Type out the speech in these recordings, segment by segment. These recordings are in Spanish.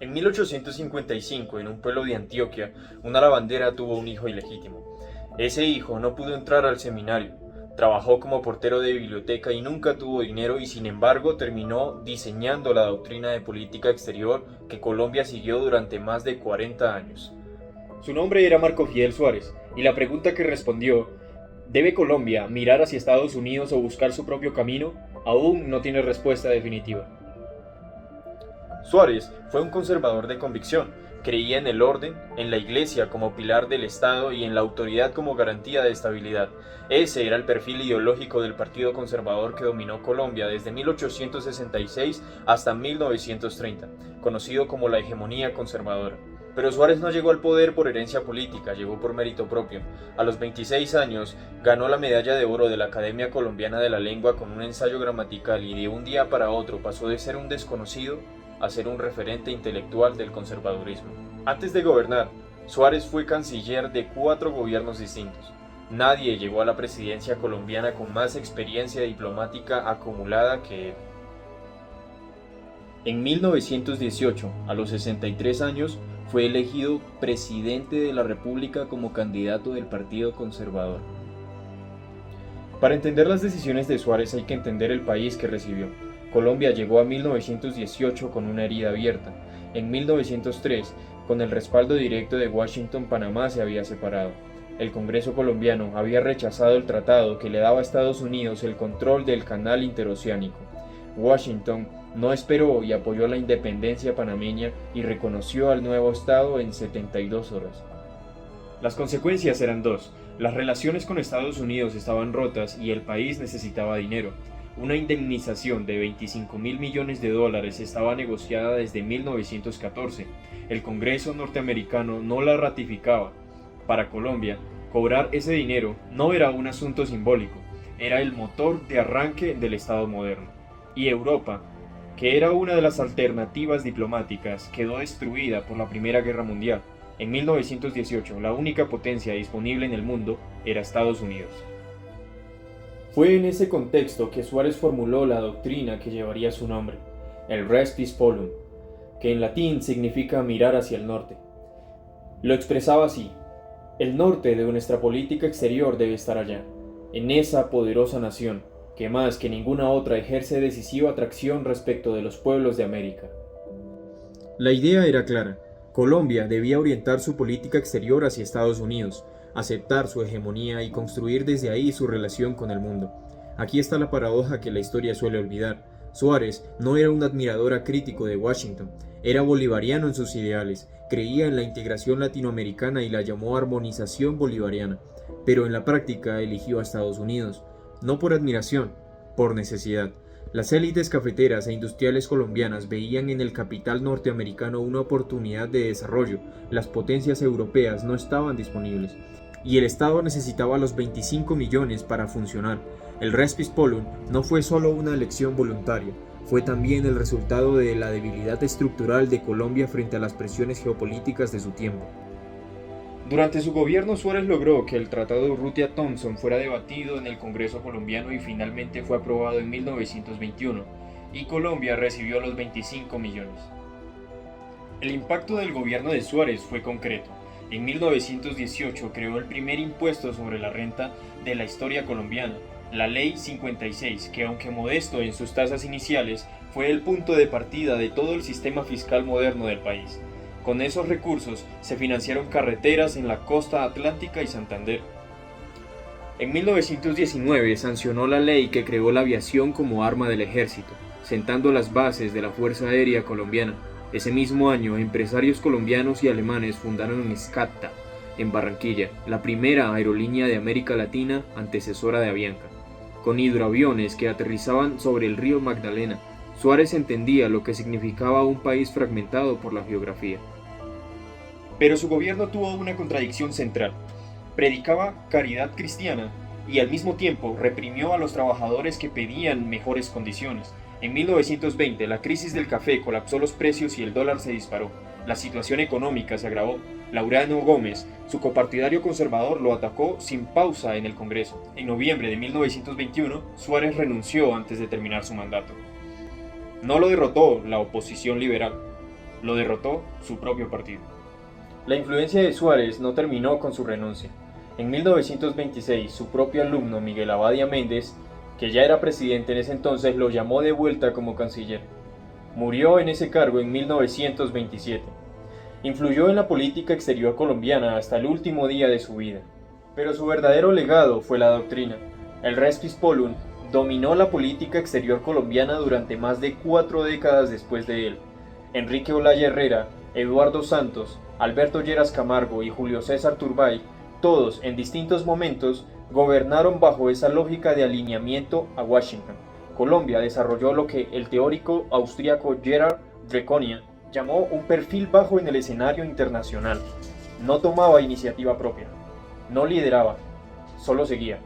En 1855, en un pueblo de Antioquia, una lavandera tuvo un hijo ilegítimo. Ese hijo no pudo entrar al seminario, trabajó como portero de biblioteca y nunca tuvo dinero y sin embargo terminó diseñando la doctrina de política exterior que Colombia siguió durante más de 40 años. Su nombre era Marco Fidel Suárez, y la pregunta que respondió, ¿debe Colombia mirar hacia Estados Unidos o buscar su propio camino? Aún no tiene respuesta definitiva. Suárez fue un conservador de convicción, creía en el orden, en la iglesia como pilar del Estado y en la autoridad como garantía de estabilidad. Ese era el perfil ideológico del Partido Conservador que dominó Colombia desde 1866 hasta 1930, conocido como la hegemonía conservadora. Pero Suárez no llegó al poder por herencia política, llegó por mérito propio. A los 26 años ganó la medalla de oro de la Academia Colombiana de la Lengua con un ensayo gramatical y de un día para otro pasó de ser un desconocido a ser un referente intelectual del conservadurismo. Antes de gobernar, Suárez fue canciller de 4 gobiernos distintos. Nadie llegó a la presidencia colombiana con más experiencia diplomática acumulada que él. En 1918, a los 63 años, fue elegido presidente de la República como candidato del Partido Conservador. Para entender las decisiones de Suárez hay que entender el país que recibió. Colombia llegó a 1918 con una herida abierta. En 1903, con el respaldo directo de Washington, Panamá se había separado. El Congreso colombiano había rechazado el tratado que le daba a Estados Unidos el control del canal interoceánico. Washington no esperó y apoyó la independencia panameña y reconoció al nuevo Estado en 72 horas. Las consecuencias eran dos. Las relaciones con Estados Unidos estaban rotas y el país necesitaba dinero. Una indemnización de $25.000 millones estaba negociada desde 1914. El Congreso norteamericano no la ratificaba. Para Colombia, cobrar ese dinero no era un asunto simbólico, era el motor de arranque del Estado moderno. Y Europa, que era una de las alternativas diplomáticas, quedó destruida por la Primera Guerra Mundial. En 1918, la única potencia disponible en el mundo era Estados Unidos. Fue en ese contexto que Suárez formuló la doctrina que llevaría su nombre, el Res Pispolum, que en latín significa mirar hacia el norte. Lo expresaba así: el norte de nuestra política exterior debe estar allá, en esa poderosa nación, que más que ninguna otra ejerce decisiva atracción respecto de los pueblos de América. La idea era clara: Colombia debía orientar su política exterior hacia Estados Unidos, aceptar su hegemonía y construir desde ahí su relación con el mundo. Aquí está la paradoja que la historia suele olvidar. Suárez no era un admirador acrítico de Washington, era bolivariano en sus ideales, creía en la integración latinoamericana y la llamó armonización bolivariana, pero en la práctica eligió a Estados Unidos, no por admiración, por necesidad. Las élites cafeteras e industriales colombianas veían en el capital norteamericano una oportunidad de desarrollo, las potencias europeas no estaban disponibles, y el Estado necesitaba los 25 millones para funcionar. El Res Pispolum no fue solo una elección voluntaria, fue también el resultado de la debilidad estructural de Colombia frente a las presiones geopolíticas de su tiempo. Durante su gobierno, Suárez logró que el Tratado de Urrutia-Thompson fuera debatido en el Congreso colombiano y finalmente fue aprobado en 1921, y Colombia recibió los 25 millones. El impacto del gobierno de Suárez fue concreto. En 1918 creó el primer impuesto sobre la renta de la historia colombiana, la Ley 56, que aunque modesto en sus tasas iniciales, fue el punto de partida de todo el sistema fiscal moderno del país. Con esos recursos se financiaron carreteras en la costa atlántica y Santander. En 1919 sancionó la ley que creó la aviación como arma del ejército, sentando las bases de la Fuerza Aérea Colombiana. Ese mismo año, empresarios colombianos y alemanes fundaron Scatta, en Barranquilla, la primera aerolínea de América Latina, antecesora de Avianca. Con hidroaviones que aterrizaban sobre el río Magdalena, Suárez entendía lo que significaba un país fragmentado por la geografía. Pero su gobierno tuvo una contradicción central. Predicaba caridad cristiana y al mismo tiempo reprimió a los trabajadores que pedían mejores condiciones. En 1920, la crisis del café colapsó los precios y el dólar se disparó. La situación económica se agravó. Laureano Gómez, su copartidario conservador, lo atacó sin pausa en el Congreso. En noviembre de 1921, Suárez renunció antes de terminar su mandato. No lo derrotó la oposición liberal, Lo derrotó su propio partido. La influencia de Suárez no terminó con su renuncia. En 1926, su propio alumno Miguel Abadia Méndez, que ya era presidente en ese entonces, lo llamó de vuelta como canciller. Murió en ese cargo en 1927. Influyó en la política exterior colombiana hasta el último día de su vida. Pero su verdadero legado fue la doctrina. El Res Pispolum dominó la política exterior colombiana durante más de 4 décadas después de él. Enrique Olaya Herrera, Eduardo Santos, Alberto Lleras Camargo y Julio César Turbay, todos en distintos momentos, gobernaron bajo esa lógica de alineamiento a Washington. Colombia desarrolló lo que el teórico austríaco Gerhard Draconian llamó un perfil bajo en el escenario internacional. No tomaba iniciativa propia, no lideraba, solo seguía.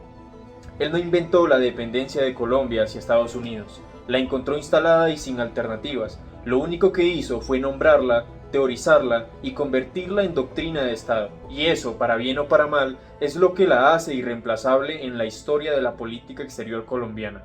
Él no inventó la dependencia de Colombia hacia Estados Unidos, la encontró instalada y sin alternativas. Lo único que hizo fue nombrarla, teorizarla y convertirla en doctrina de Estado. Y eso, para bien o para mal, es lo que la hace irreemplazable en la historia de la política exterior colombiana.